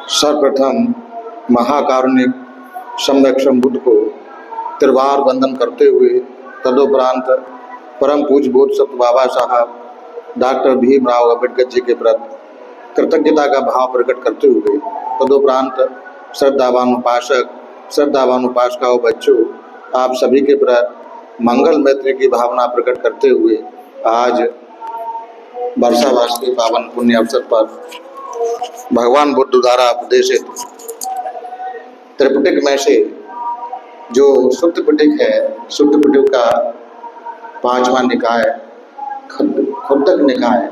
सर्वप्रथम महाकारुणिक सम्यक संबुद्ध को त्रिवार वंदन करते हुए तदुपरांत परम पूज्य बोधिसत्व बाबा साहब डॉक्टर भीमराव अम्बेडकर जी के प्रति कृतज्ञता का भाव प्रकट करते हुए तदुपरांत श्रद्धावान उपासक श्रद्धावान उपासकाओं बच्चों आप सभी के प्रति मंगल मैत्री की भावना प्रकट करते हुए आज वर्षावास के पावन पुण्य अवसर पर भगवान बुद्ध द्वारा उपदेशित त्रिपिटक में से जो सुत्त पिटक है, सुत्त पिटक का पांचवा निकाय खुद्दक निकाय,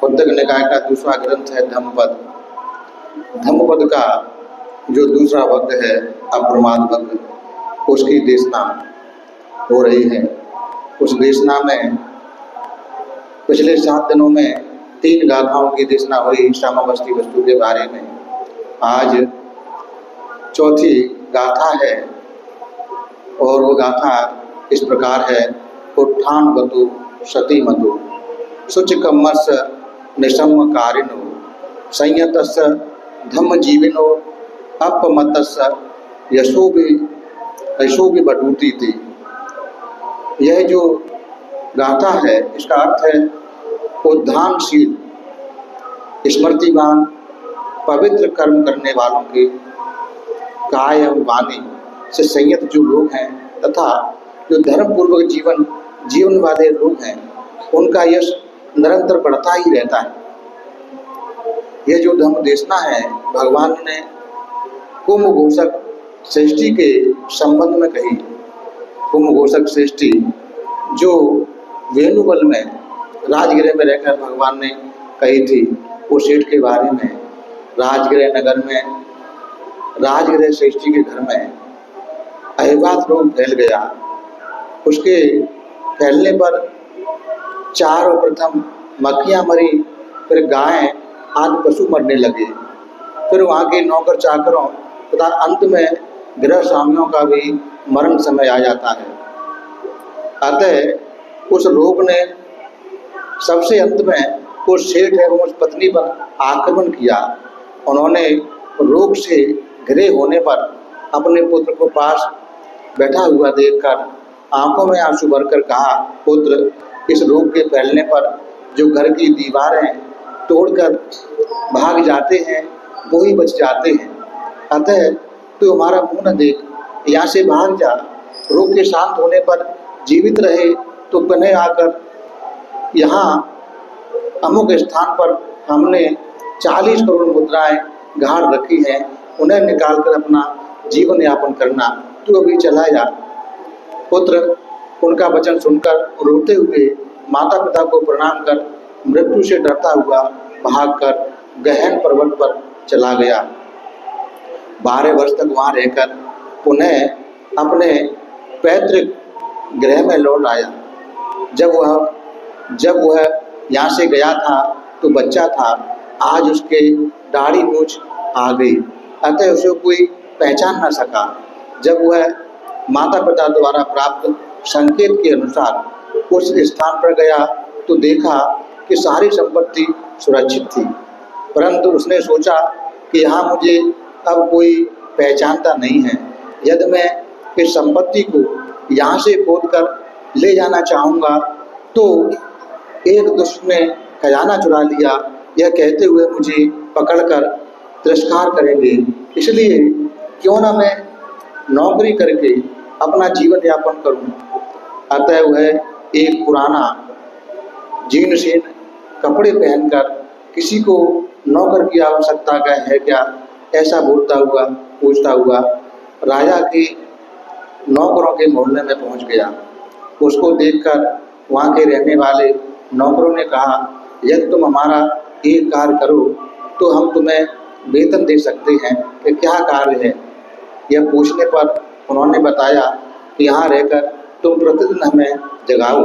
खुद्दक निकाय का दूसरा ग्रंथ है धम्मपद। धम्मपद का जो दूसरा वक्त है अप्रमाद वक्त, उसकी देशना हो रही है। उस देशना में पिछले 7 दिनों में 3 गाथाओं की देशना हुई श्यामावस्ती वस्तु के बारे में। आज चौथी गाथा है और वो गाथा इस प्रकार है। उत्थान वतु सती मतु शुचिकम्मस निशम्म कारिणो संयतस धम्म जीविनो अपमतस यशो भी बटूती थी। यह जो गाथा है इसका अर्थ है उद्धानशील, स्मृतिवान, पवित्र कर्म करने वालों के काय और वाणी से संयत जो लोग हैं तथा जो धर्म पूर्वक जीवन वाले लोग हैं उनका यश निरंतर बढ़ता ही रहता है। यह जो धम्म देशना है भगवान ने कुंभघोषक श्रेष्ठी के संबंध में कही। कुंभघोषक श्रेष्ठी जो वेणुबल में राजगृह में रहकर भगवान ने कही थी, उस सेठ के बारे में राजगृह नगर में राजगृह श्रेष्ठी के घर में अहिवात रोग फैल गया। उसके फैलने पर चारों प्रथम मक्खियाँ मरी, फिर गाय आदि पशु मरने लगे, फिर वहाँ के नौकर चाकरों तथा अंत में गृह स्वामियों का भी मरण समय आ जाता है। अतः उस रोग ने सबसे अंत में उस सेठ एवं उस पत्नी पर आक्रमण किया। उन्होंने रोग से घिरे होने पर अपने पुत्र को पास बैठा हुआ देखकर आंखों में आंसू भरकर कहा, पुत्र, इस रोग के फैलने पर जो घर की दीवारें तोड़कर भाग जाते हैं वो ही बच जाते हैं। अतः तू हमारा मुंह न देख, यहाँ से भाग जा। रोग के शांत होने पर जीवित रहे तो पुनः आकर यहाँ अमुक स्थान पर हमने 40 करोड़ मुद्राएं गाड़ रखी हैं, उन्हें निकालकर अपना जीवन यापन करना। तू अभी चला जा। पुत्र उनका वचन सुनकर रोते हुए माता पिता को प्रणाम कर मृत्यु से डरता हुआ भागकर गहन पर्वत पर चला गया। 12 वर्ष तक वहाँ रहकर पुनः अपने पैतृक गृह में लौट आया। जब वह यहाँ से गया था तो बच्चा था, आज उसके दाढ़ी मूछ आ गई, अतः उसे कोई पहचान न सका। जब वह माता पिता द्वारा प्राप्त संकेत के अनुसार उस स्थान पर गया तो देखा कि सारी संपत्ति सुरक्षित थी, परंतु उसने सोचा कि यहाँ मुझे अब कोई पहचानता नहीं है। यदि मैं इस संपत्ति को यहाँ से खोद कर ले जाना चाहूँगा तो एक दुष्ट ने खजाना चुरा लिया, यह कहते हुए मुझे पकड़कर तिरस्कार करेंगे। इसलिए क्यों ना मैं नौकरी करके अपना जीवन यापन करूं। अतः वह एक पुराना जीर्ण शीर्ण कपड़े पहनकर किसी को नौकर की आवश्यकता का है क्या, ऐसा पूछता हुआ राजा के नौकरों के मोहल्ले में पहुंच गया। उसको देखकर वहाँ के रहने वाले नौकरों ने कहा, यदि तुम हमारा एक कार्य करो तो हम तुम्हें वेतन दे सकते हैं, कि क्या कार्य है। यह पूछने पर उन्होंने बताया कि यहाँ रहकर तुम प्रतिदिन हमें जगाओ।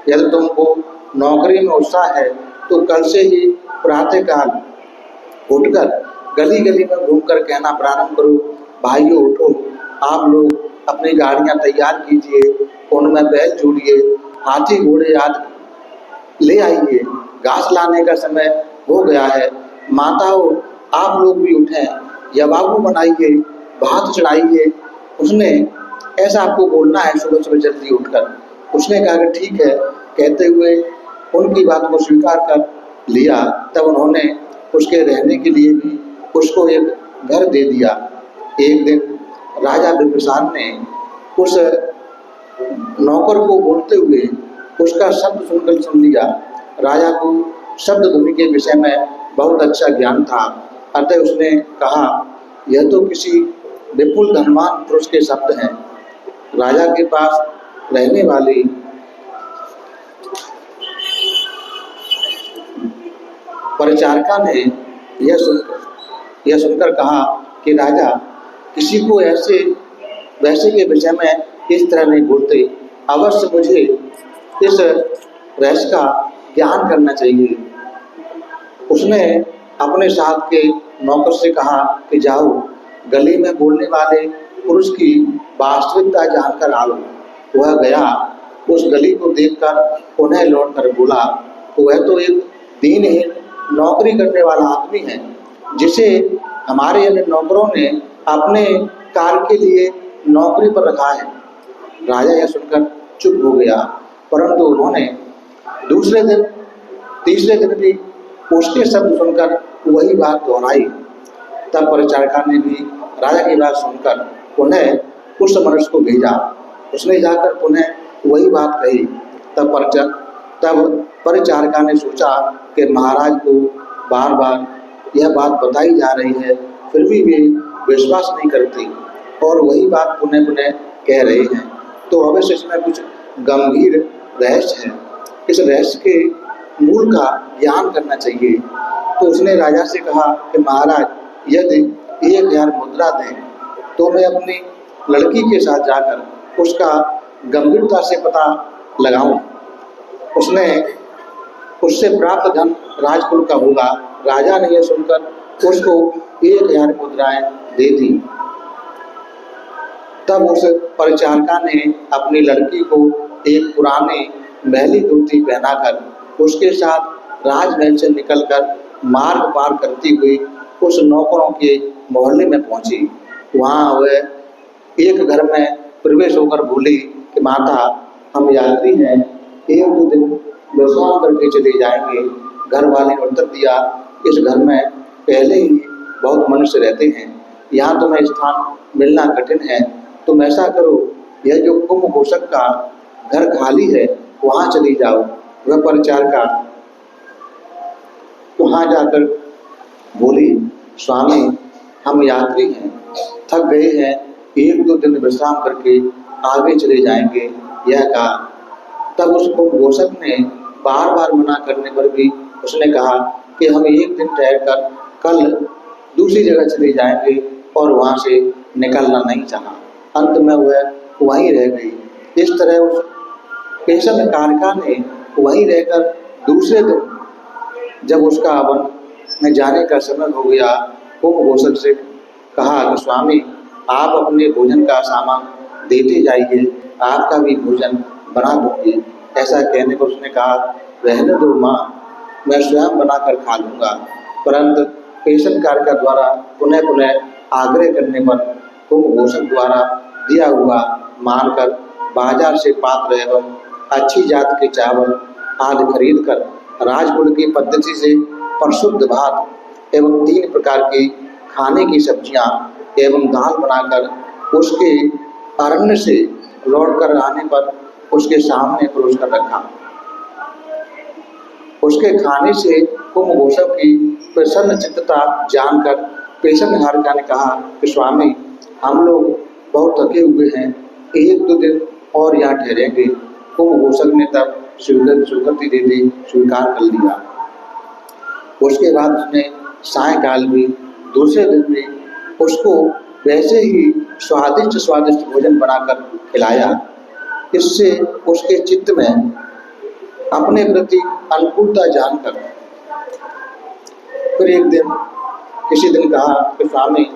यदि तुमको नौकरी में उत्साह है तो कल से ही प्रातःकाल उठकर गली गली में घूमकर कहना प्रारंभ करो, भाइयों उठो, आप लोग अपनी गाड़ियाँ तैयार कीजिए, उनमें बैल जोड़िए, हाथी घोड़े आदि ले आइए, घास लाने का समय हो गया है। माताओं आप लोग भी उठें, यवागु बनाइए, भात चढ़ाइए। उसने ऐसा आपको बोलना है सुबह सुबह जल्दी उठकर। उसने कहा कि ठीक है, कहते हुए उनकी बात को स्वीकार कर लिया। तब उन्होंने उसके रहने के लिए भी उसको एक घर दे दिया। एक दिन राजा बिंबिसार ने उस नौकर को बोलते हुए उसका शब्द सुनकर सुन लिया। राजा को शब्द ध्वनि के विषय में बहुत अच्छा ज्ञान था, अतः उसने कहा, यह तो किसी विपुल धनवान पुरुष के शब्द हैं। राजा के पास रहने वाली परिचारिका ने यह सुनकर कहा कि राजा किसी को ऐसे वैसे के विषय में इस तरह नहीं बोलते, अवश्य मुझे इस रहस्य का ज्ञान करना चाहिए। उसने अपने साथ के नौकर से कहा कि जाओ, गली में बोलने वाले पुरुष की वास्तविकता जानकर आओ। वह गया, उस गली को देखकर पुनः लौटकर बोला, वह तो एक दीनहीन नौकरी करने वाला आदमी है, जिसे हमारे अन्य नौकरों ने अपने कार्य के लिए नौकरी पर रखा है। राजा यह सुनकर चुप हो गया, परंतु उन्होंने दूसरे दिन तीसरे दिन भी उसके शब्द सुनकर वही बात दोहराई। तब परिचारिका ने भी राजा की बात सुनकर पुनः उस मनुष्य को भेजा। उसने जाकर पुनः वही बात कही। तब परिचारिका ने सोचा कि महाराज को बार बार यह बात बताई जा रही है, फिर भी वे विश्वास नहीं करते और वही बात पुनः पुनः कह रहे हैं, तो अवश्य इसमें कुछ गंभीर रहस्य है। इस रहस्य के मूल का ज्ञान करना चाहिए। तो उसने राजा से कहा कि महाराज, यदि 1000 मुद्रा दें तो मैं अपनी लड़की के साथ जाकर उसका गंभीरता से पता लगाऊं। उसने उससे प्राप्त धन राजकुल का होगा। राजा ने यह सुनकर उसको 1000 मुद्राएं दे दी। तब उस परिचारिका ने अपनी लड़की को एक पुरानी मैली धोती पहनाकर उसके साथ राजमहल से निकलकर मार्ग पार करती हुई उस नौकरों के मोहल्ले में पहुंची। वहां वह एक घर में प्रवेश होकर बोली कि माता, हम यात्री हैं, 1-2 दिन विश्राम करके चले जाएंगे। घर वाले ने उत्तर दिया, इस घर में पहले ही बहुत मनुष्य रहते हैं, यहाँ तुम्हें स्थान मिलना कठिन है। तुम ऐसा करो, यह जो कुंभ घोषक का घर खाली है वहाँ चली जाओ। वह परिचारिका वहाँ जाकर बोली, स्वामी, हम यात्री हैं, थक गए हैं, 1-2 दिन विश्राम करके आगे चले जाएंगे, यह कहा। तब उस कुंभ घोषक ने बार बार मना करने पर भी उसने कहा कि हम 1 दिन ठहरकर कल दूसरी जगह चले जाएंगे और वहाँ से निकलना नहीं चाहा। अंत में वह वहीं रह गई। इस तरह उस पेशनकारिका ने वहीं रहकर दूसरे दिन जब उसका वन में जाने का समय हो गया, कुंभ घोषक से कहा कि स्वामी, आप अपने भोजन का सामान देते जाइए, आपका भी भोजन बना दूंगी। ऐसा कहने पर उसने कहा, रहने दो माँ, मैं स्वयं बनाकर खा लूँगा। परंतु पेशनकारिका द्वारा पुनः पुनः आग्रह करने पर कुंभ घोषक द्वारा दिया हुआ मानकर बाजार से पात्र एवं अच्छी जात के चावल आदि खरीद कर राजकुल की पद्धति से परिशुद्ध भात एवं 3 प्रकार की खाने की सब्जियां एवं दाल बनाकर उसके अरण्य से लौटकर आने पर उसके सामने परोस कर रखा। उसके खाने से कुंभ घोषक की प्रसन्न चित्तता जानकर पेशनकारिका ने कहा कि स्वामी, हम लोग बहुत थके हुए हैं, 1-2 दिन और यहाँ ठहरेंगे। कुंभ घोषक ने तब स्वीकृति दे दी, स्वीकार कर लिया। उसके बाद उसने सायंकाल भी दूसरे दिन भी उसको वैसे ही स्वादिष्ट भोजन बनाकर खिलाया। इससे उसके चित्त में अपने प्रति अनुकूलता जानकर फिर एक दिन किसी दिन कहा कि स्वामी,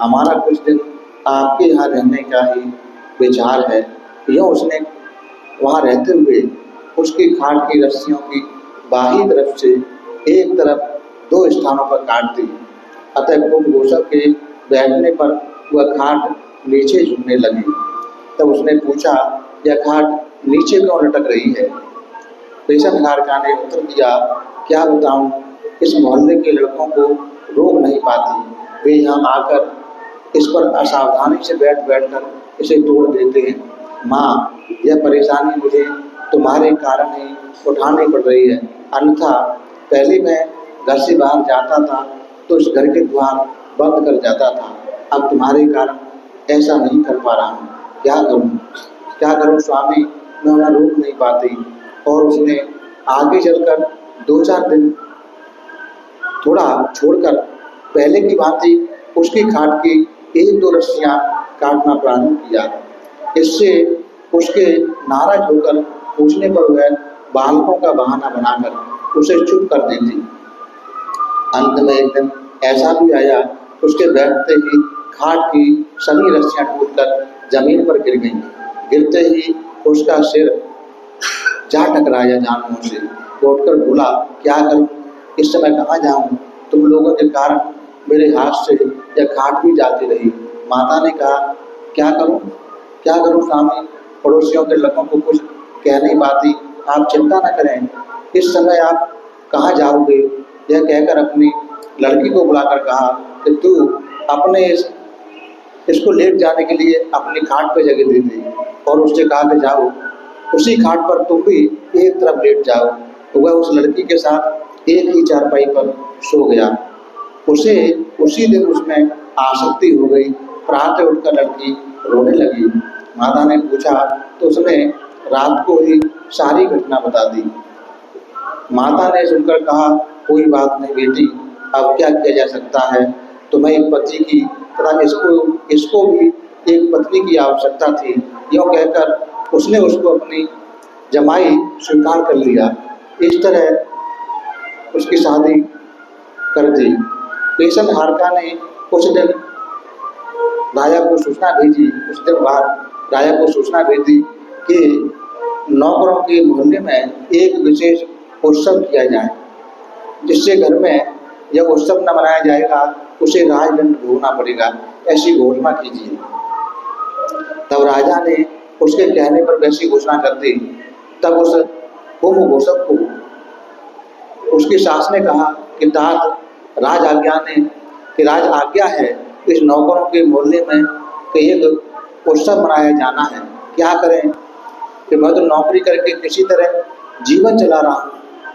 हमारा कुछ दिन आपके यहाँ रहने का ही विचार है। यह उसने वहाँ रहते हुए उसकी खाट की रस्सियों की बाही तरफ से एक तरफ 2 स्थानों पर काट दी। अतः कुंभघोषक के बैठने पर वह खाट नीचे झुकने लगी। तब उसने पूछा, यह खाट नीचे क्यों लटक रही है? पेशनहारिका ने उत्तर दिया, क्या बताऊं, इस मोहल्ले के लड़कों को रोक नहीं पाती। वे यहाँ आकर इस पर असावधानी से बैठ बैठकर इसे तोड़ देते हैं। माँ, यह परेशानी मुझे तुम्हारे कारण ही उठानी पड़ रही है, अन्यथा पहले मैं घर से बाहर जाता था तो इस घर के द्वार बंद कर जाता था। अब तुम्हारे कारण ऐसा नहीं कर पा रहा हूँ। क्या करूँ स्वामी, मैं उन्हें रोक नहीं पाती। और उसने आगे चलकर 2-4 दिन थोड़ा छोड़कर पहले की भांति उसकी खाट की 1-2 रस्सियाँ काटना प्रारंभ किया। इससे उसके नाराज होकर पूछने पर वह बालकों का बहाना बनाकर उसे चुप कर देती। अंत में एक दिन ऐसा भी आया, उसके बैठते ही खाट की सभी रस्सियाँ टूटकर जमीन पर गिर गईं। गिरते ही उसका सिर जा टकराया जानवरों से। वो उठकर बोला, क्या करूं, इस समय कहाँ जाऊं? तुम लोगों के कारण मेरे हाथ से यह खाट भी जाती रही। माता ने कहा, क्या करूं स्वामी, पड़ोसियों के लोगों को कुछ कह नहीं पाती। आप चिंता न करें, इस समय आप कहाँ जाओगे? यह कहकर अपनी लड़की को बुलाकर कहा कि तू अपने इसको लेट जाने के लिए अपनी खाट पर जगह दे दे, और उससे कहा कि जाओ उसी खाट पर तुम भी एक तरफ लेट जाओ। तो वह उस लड़की के साथ एक ही चारपाई पर सो गया। उसे उसी दिन उसमें आसक्ति हो गई। प्रातः उठकर लड़की रोने लगी। माता ने पूछा तो उसने रात को ही सारी घटना बता दी। माता ने सुनकर कहा, कोई बात नहीं बेटी, अब क्या किया जा सकता है। तुम्हें एक पति की तथा इसको भी एक पत्नी की आवश्यकता थी। यूँ कहकर उसने उसको अपनी जमाई स्वीकार कर लिया। इस तरह उसकी शादी कर दी। पेशनहारिका ने कुछ दिन राजा को सूचना भेजी। कुछ दिन बाद राजा को सूचना भेजी कि नौकरों के मोहल्ले में एक विशेष उत्सव किया जाए, जिससे घर में जब उत्सव न मनाया जाएगा उसे राजदंड भोगना पड़ेगा, ऐसी घोषणा कीजिए। तब राजा ने उसके कहने पर वैसी घोषणा कर दी। तब उस कुंभघोषक को उसकी सास ने कहा कि तात, राज आज्ञा है इस नौकरों के मोहल्ले में कि एक उत्सव मनाया जाना है। क्या करें कि मैं तो नौकरी करके किसी तरह जीवन चला रहा हूँ।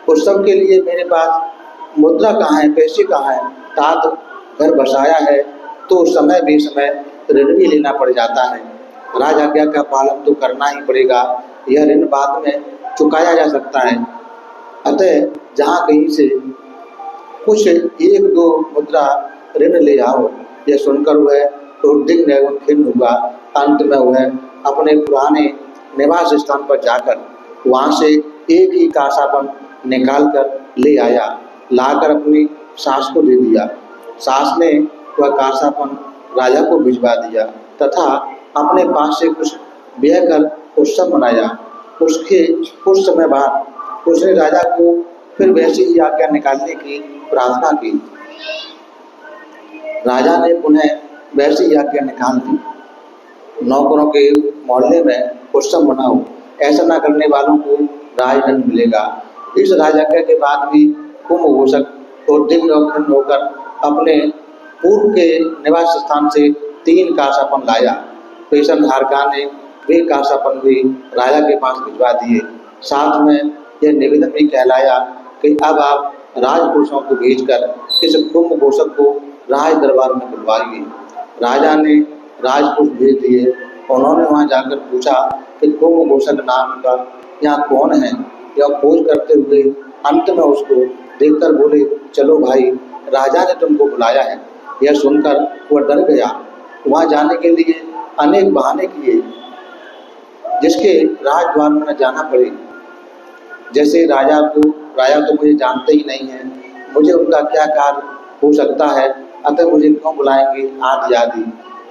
उत्सव के लिए मेरे पास मुद्रा कहाँ है, पैसे कहाँ है। तात, घर बसाया है तो समय बेसमय ऋण भी लेना पड़ जाता है। राज आज्ञा का पालन तो करना ही पड़ेगा। यह ऋण बाद में चुकाया जा सकता है। अतः जहाँ कहीं से कुछ 1-2 मुद्रा ऋण ले आओ। यह सुनकर वह उद्विग्न एवं खिन्न हुआ। अंत में वह अपने पुराने निवास स्थान पर जाकर वहाँ से एक ही कासापन निकाल कर ले आया। लाकर अपनी सास को दे दिया। सास ने वह कासापन राजा को भिजवा दिया तथा अपने पास से कुछ व्यय कर उत्सव मनाया। उसके कुछ समय बाद उसने राजा को फिर वैसी ही आज्ञा निकालने की प्रार्थना की। राजा ने पुनः वैसी ही आज्ञा निकाल दी। नौकरों के मोहल्ले में उत्सव मनाओ, ऐसा न करने वालों को राजदंड मिलेगा। इस राजाज्ञा के बाद भी कुंभघोषक उद्विग्न और खिन्न होकर अपने पूर्व के निवास स्थान से 3 कासापन लाया। पेशनहारिका ने वे कासापन भी राजा के पास भिजवा दिए। साथ में यह निवेदन भी कहलाया कि अब आप राजपुरुषों को भेजकर इस कुंभघोषक को राज दरबार में बुलवाइए। राजा ने राजपुरुष भेज दिए। उन्होंने वहां जाकर पूछा कि कुंभघोषक नाम का यहाँ कौन है। यह खोज करते हुए अंत में उसको देखकर बोले, चलो भाई, राजा ने तुमको बुलाया है। यह सुनकर वह डर गया। वहां जाने के लिए अनेक बहाने किए, जिसके राजद्वार में न जाना पड़े। जैसे राजा तो मुझे जानते ही नहीं है, मुझे उनका क्या कार्य हो सकता है, अतः मुझे क्यों बुलाएंगे, आदि आदि।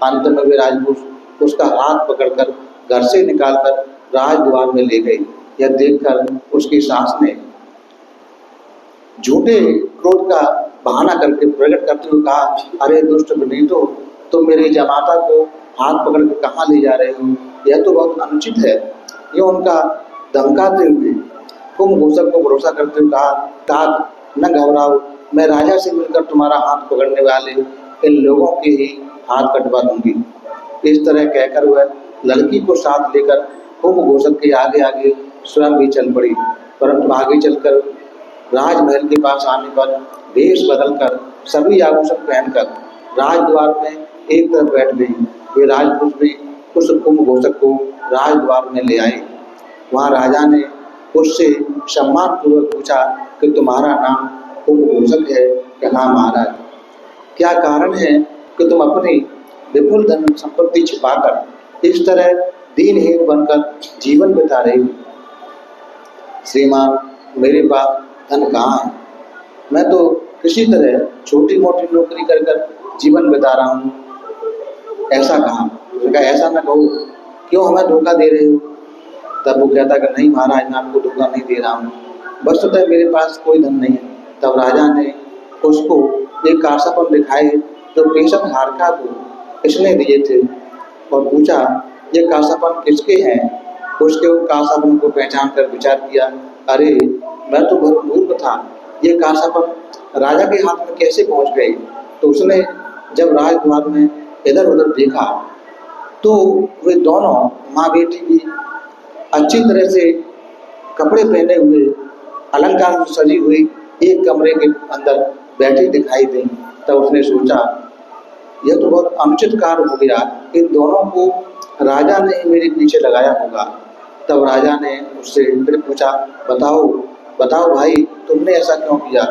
अंत में वे राजपुरुष उसका हाथ पकड़कर घर से निकालकर राजद्वार में ले गए। यह देखकर उसकी सास ने झूठे क्रोध का बहाना करके प्रकट करते हुए कहा, अरे दुष्ट विनीतो, तुम मेरी जमाता को हाथ पकड़ के कहाँ ले जा रहे हो, यह तो बहुत अनुचित है। ये उनका धमकाते हुए कुंभघोषक को भरोसा करते हुए कहा, तात न घबराओ, मैं राजा से मिलकर तुम्हारा हाथ पकड़ने वाले इन लोगों के ही हाथ कटवा दूंगी। इस तरह कहकर वह लड़की को साथ लेकर कुंभघोषक के आगे आगे स्वयं भी चल पड़ी, परंतु आगे चलकर राजमहल के पास आने पर वेश बदलकर सभी आभूषण पहनकर राजद्वार में एक तरफ बैठ गई। वे राजपुरुष भी उस कुंभघोषक को राजद्वार में ले आए। वहाँ राजा ने उससे सम्मान पूर्वक पूछा कि तुम्हारा नाम कुंभघोषक है कि हाँ महाराज, क्या कारण है कि तुम अपनी विपुल धन संपत्ति छिपाकर इस तरह दीनहीन बनकर जीवन बिता रहे हो। श्रीमान, मेरे पास धन कहाँ है, मैं तो किसी तरह छोटी मोटी नौकरी कर कर जीवन बिता रहा हूँ। ऐसा कहा, उसने कहा ऐसा ना कहो, क्यों हमें धोखा दे रहे हो। तब वो कहता कि नहीं महाराज, मैं आपको धोखा नहीं दे रहा हूँ, वस्तुतः मेरे पास कोई धन नहीं है। तब राजा ने उसको एक कांसापन दिखाए जो पेशम हारका को इसने दिए थे और पूछा, ये कांसापन किसके हैं। उसके उन कांसापन को पहचान कर विचार किया, अरे मैं तो बहुत मूर्ख था, ये कांसापन राजा के हाथ में कैसे पहुंच गए। तो उसने जब राजद्वार में इधर उधर देखा तो वे दोनों माँ बेटी भी अच्छी तरह से कपड़े पहने हुए अलंकार से सजी हुई एक कमरे के अंदर बैठी दिखाई दी। तब उसने सोचा, यह तो बहुत अनुचित कार्य हो गया, इन दोनों को राजा ने मेरे पीछे लगाया होगा। तब राजा ने उससे फिर पूछा, बताओ बताओ भाई, तुमने ऐसा क्यों किया।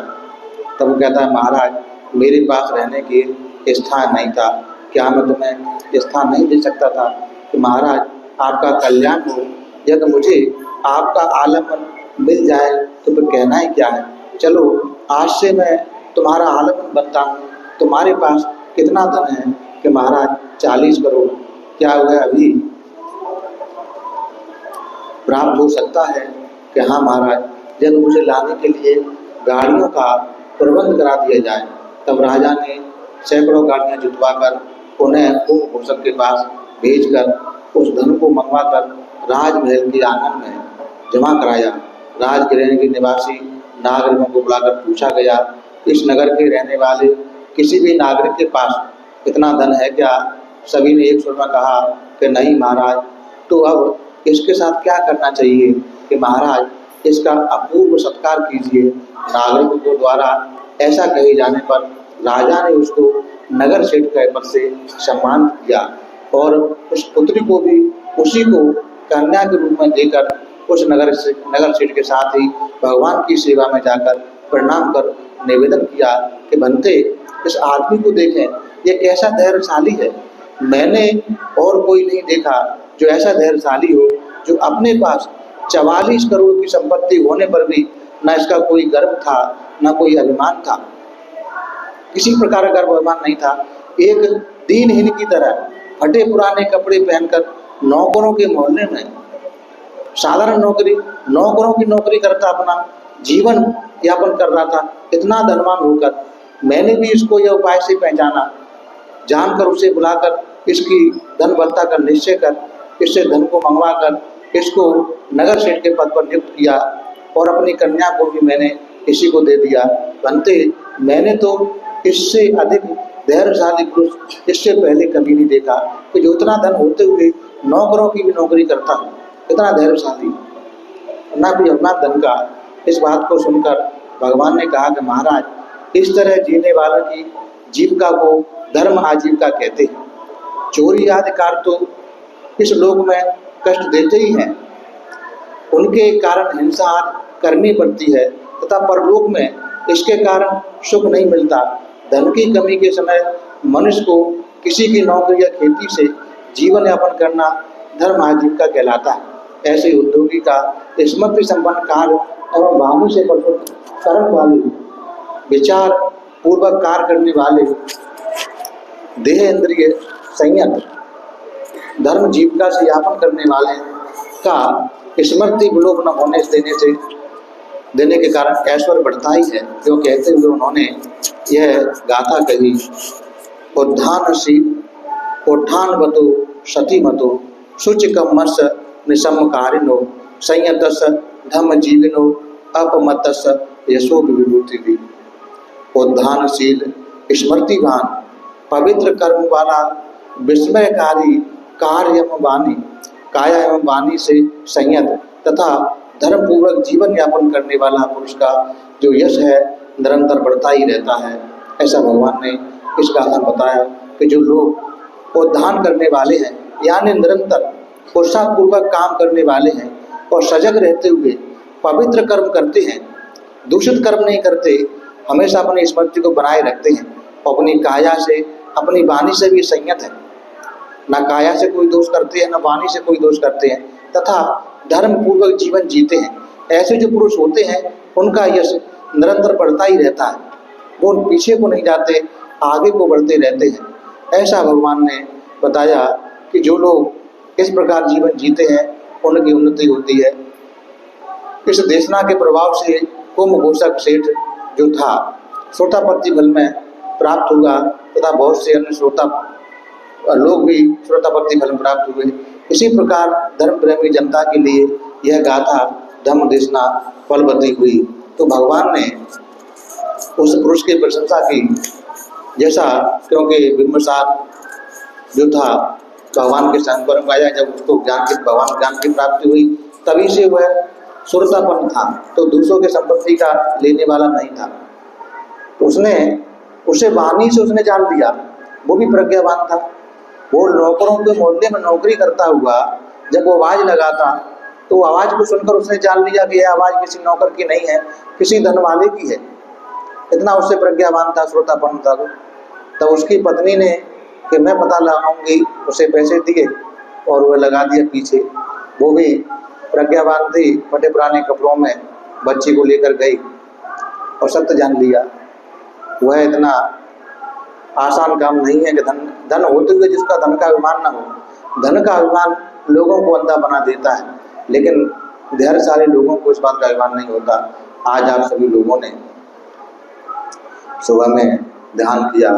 तब वो कहता है, महाराज मेरे पास रहने के स्थान नहीं था, क्या मैं तुम्हें स्थान नहीं दे सकता था कि महाराज आपका कल्याण हो, यदि मुझे आपका आलम्बन मिल जाए तो फिर कहना ही क्या है। चलो आज से मैं तुम्हारा आलम्बन बनता हूँ। तुम्हारे पास कितना धन है कि महाराज 40 करोड़, क्या वह अभी प्राप्त हो सकता है कि हाँ महाराज, यदि मुझे लाने के लिए गाड़ियों का प्रबंध करा दिया जाए। तब राजा ने सैकड़ों गाड़ियां जुटवाकर उन्हें कुंभघोषक के पास भेजकर उस धन को मंगवाकर राजमहल के आंगन में जमा कराया। राजगृह के निवासी नागरिकों को बुलाकर पूछा गया, इस नगर के रहने वाले किसी भी नागरिक के पास इतना धन है क्या। सभी ने एक स्वर में कहा कि नहीं महाराज। तो अब इसके साथ क्या करना चाहिए कि महाराज इसका अपूर्व सत्कार कीजिए। नागरिकों के द्वारा ऐसा कहे जाने पर राजा ने उसको नगर सेठ के पद से सम्मान किया और उस पुत्री को भी उसी को कन्या के रूप में देकर उस नगर सेठ के साथ ही भगवान की सेवा में जाकर प्रणाम कर निवेदन किया कि बनते इस आदमी को देखें, ये कैसा धैर्यशाली है। मैंने और कोई नहीं देखा जो ऐसा धैर्यशाली हो, जो अपने पास 44 करोड़ की संपत्ति होने पर भी न इसका कोई गर्व था न कोई अभिमान था, किसी प्रकार का गर्व अभिमान नहीं था। एक दीनहीन की तरह फटे पुराने कपड़े पहनकर नौकरों के मोहल्ले में साधारण नौकरों की नौकरी करता अपना जीवन यापन कर रहा था। इतना धनवान होकर मैंने भी इसको यह उपाय से पहचाना, जानकर उसे बुलाकर इसकी धन बर्ता का निश्चय कर इससे धन को मंगवा कर इसको नगर सेठ के पद पर नियुक्त किया और अपनी कन्या को भी मैंने इसी को दे दिया। बनते मैंने तो इससे अधिक धैर्यशाली पुरुष इससे पहले कभी नहीं देखा कि जो इतना धन होते हुए नौकरों की भी नौकरी करता हो, इतना धैर्यशाली ना भी अपना धन का। इस बात को सुनकर भगवान ने कहा कि महाराज इस तरह जीने वालों की जीविका को धर्म आजीविका कहते हैं। चोरी आदि कार्य तो इस लोक में कष्ट देते ही हैं, उनके कारण हिंसा आदि करनी पड़ती है तथा परलोक में इसके कारण सुख नहीं मिलता। धन की कमी के समय मनुष्य को किसी की नौकरी या खेती से जीवन यापन करना धर्म आजीविका कहलाता है। ऐसे उद्योगी का स्मृति संपन्न कार्य एवं वाणी से कर्म वाले, विचार पूर्वक कार्य करने वाले, देह इंद्रिय संयत धर्म जीविका से यापन करने वाले का स्मृति विलोप न होने देने से देने के कारण ऐश्वर्य बढ़ता ही है। जो कहते हुए उन्होंने यह गाथा कही, उद्धानवतो सतीमतो शुचिकमर्ष निशमकारिणो संयतस धम्म जीविनो अपमतस यशो विभूति। उद्धानशील, स्मृतिवान, पवित्र कर्म वाला, विस्मयकारी कार्य एवं वाणी, काया एवं वाणी से संयत तथा धर्म पूर्वक जीवन यापन करने वाला पुरुष का जो यश है निरंतर बढ़ता ही रहता है। ऐसा भगवान ने इसका अर्थ बताया कि जो लोग उद्धान करने वाले हैं यानी निरंतर पुरुषार्थपूर्वक काम करने वाले हैं और सजग रहते हुए पवित्र कर्म करते हैं, दूषित कर्म नहीं करते, हमेशा अपनी स्मृति को बनाए रखते हैं, अपनी काया से अपनी वाणी से भी संयत है, न काया से कोई दोष करते हैं न वाणी से कोई दोष करते हैं, तथा धर्म पूर्वक जीवन जीते हैं, ऐसे जो पुरुष होते हैं उनका यश निरंतर बढ़ता ही रहता है। वो पीछे को नहीं जाते, आगे को बढ़ते रहते हैं। ऐसा भगवान ने बताया कि जो लोग इस प्रकार जीवन जीते हैं उनकी उन्नति होती है। इस देशना के प्रभाव से कुंभघोषक सेठ जो था श्रोतापत्ति फल में प्राप्त हुआ तथा बहुत से अन्य श्रोता लोग भी श्रोतापत्ति फल प्राप्त हुए। इसी प्रकार धर्म प्रेमी जनता के लिए यह गाथा धम्म देशना फलवती हुई। तो भगवान ने उस पुरुष की प्रशंसा की जैसा, क्योंकि बिंबिसार जो था भगवान के संपर्क में आया, जब उसको भगवान ज्ञान की प्राप्ति हुई तभी से वह सुरतापन्न था, तो दूसरों के संपत्ति का लेने वाला नहीं था। उसे वाणी से उसने जान लिया, वो भी प्रज्ञावान था। वो नौकरों के मोहल्ले में नौकरी करता हुआ जब वो आवाज़ लगाता तो आवाज़ को सुनकर उसने जान लिया कि यह आवाज़ किसी नौकर की नहीं है, किसी धन वाले की है। इतना उससे प्रज्ञावान था, श्रोतापन्न था। तब उसकी पत्नी ने कि मैं पता लगाऊंगी, उसे पैसे दिए और वह लगा दिया पीछे। वो भी प्रज्ञावान थी, फटे पुराने कपड़ों में बच्ची को लेकर गई और सत्य जान लिया। वह इतना आसान काम नहीं है कि धन होते हुए जिसका धन का अभिमान न हो। धन का अभिमान लोगों को अंधा बना देता है, लेकिन ढेर सारे लोगों को इस बात का अभिमान नहीं होता। आज आप सभी लोगों ने सुबह में ध्यान किया,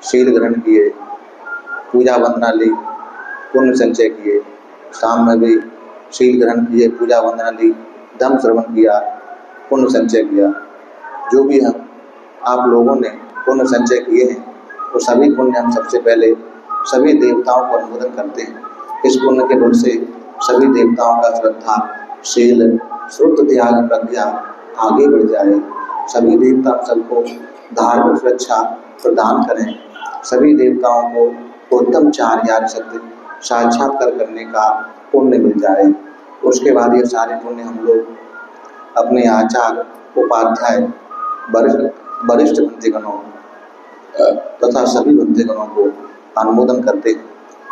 शील ग्रहण किए, पूजा वंदना ली, पुण्य संचय किए, शाम में भी शील ग्रहण किए, पूजा वंदना ली, धम्म श्रवण किया, पुण्य संचय किया। जो भी आप लोगों ने पुण्य संचय किए हैं वो सभी पुण्य हम सबसे पहले सभी देवताओं को अनुमोदन करते हैं। इस पुण्य के बल से सभी देवताओं का श्रद्धा, शील, श्रुत, त्याग, प्रज्ञा आगे बढ़ जाए। सभी देवता सबको धार्मिक सुरक्षा प्रदान करें। सभी देवताओं को उत्तम चार सत्य साक्षात्कार करने का पुण्य मिल जाए। उसके बाद ये सारे पुण्य हम लोग अपने आचार्य, उपाध्याय, वरिष्ठ भक्तगणों तथा सभी भक्तगणों को अनुमोदन करते हैं।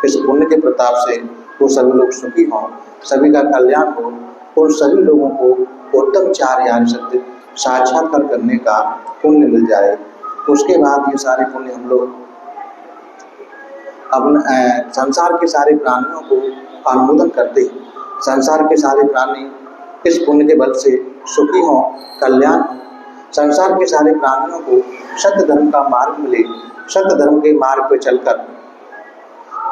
इस पुण्य के प्रताप से वो सभी लोग सुखी हों, सभी का कल्याण हो, और सभी लोगों को उत्तम चार सत्य साक्षात्कार करने का पुण्य मिल जाए। उसके बाद ये सारे पुण्य हम लोग अपने संसार के सारे प्राणियों को अनुमोदन करते हैं। संसार के सारे प्राणी इस पुण्य के बल से सुखी हों, कल्याण हो। संसार के सारे प्राणियों को सत्य धर्म का मार्ग मिले, सत्य धर्म के मार्ग पर चलकर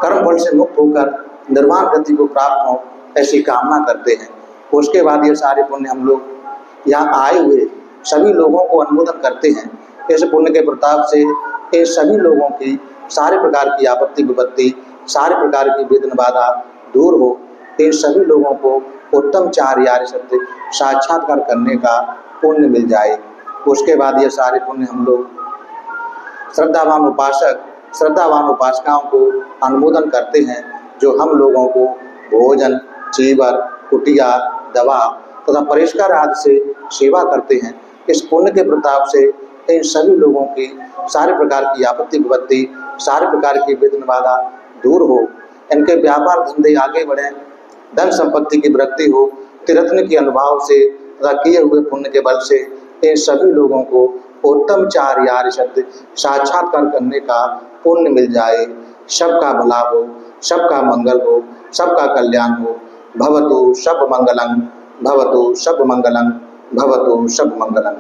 कर्म फल से मुक्त होकर निर्वाण गति को प्राप्त हो, ऐसी कामना करते हैं। उसके बाद ये सारे पुण्य हम लोग यहाँ आए हुए सभी लोगों को अनुमोदन करते हैं। इस पुण्य के प्रताप से ये सभी लोगों की सारे प्रकार की आपत्ति विपत्ति, सारे प्रकार की विघ्न बाधा दूर हो। इन सभी लोगों को उत्तम चार सत्य साक्षात्कार करने का पुण्य मिल जाए। उसके बाद ये सारे पुण्य हम लोग श्रद्धावान उपासक, श्रद्धावान उपासकाओं को अनुमोदन करते हैं, जो हम लोगों को भोजन, चीवर, कुटिया, दवा तथा परिष्कार आदि से सेवा करते हैं। इस पुण्य के प्रताप से इन सभी लोगों की सारे प्रकार की आपत्ति विपत्ति, सारे प्रकार की विघ्न बाधा दूर हो, इनके व्यापार धंधे आगे बढ़ें, धन संपत्ति की वृद्धि हो, तीर्थन के अनुभव से तथा किए हुए पुण्य के बल से इन सभी लोगों को उत्तम चार सत्य साक्षात्कार करने का पुण्य मिल जाए। सबका भला हो, सबका मंगल हो, सबका कल्याण हो। भवतु सब मंगलम भवतु सर्वमंगलं भवतु सर्वमंगलं।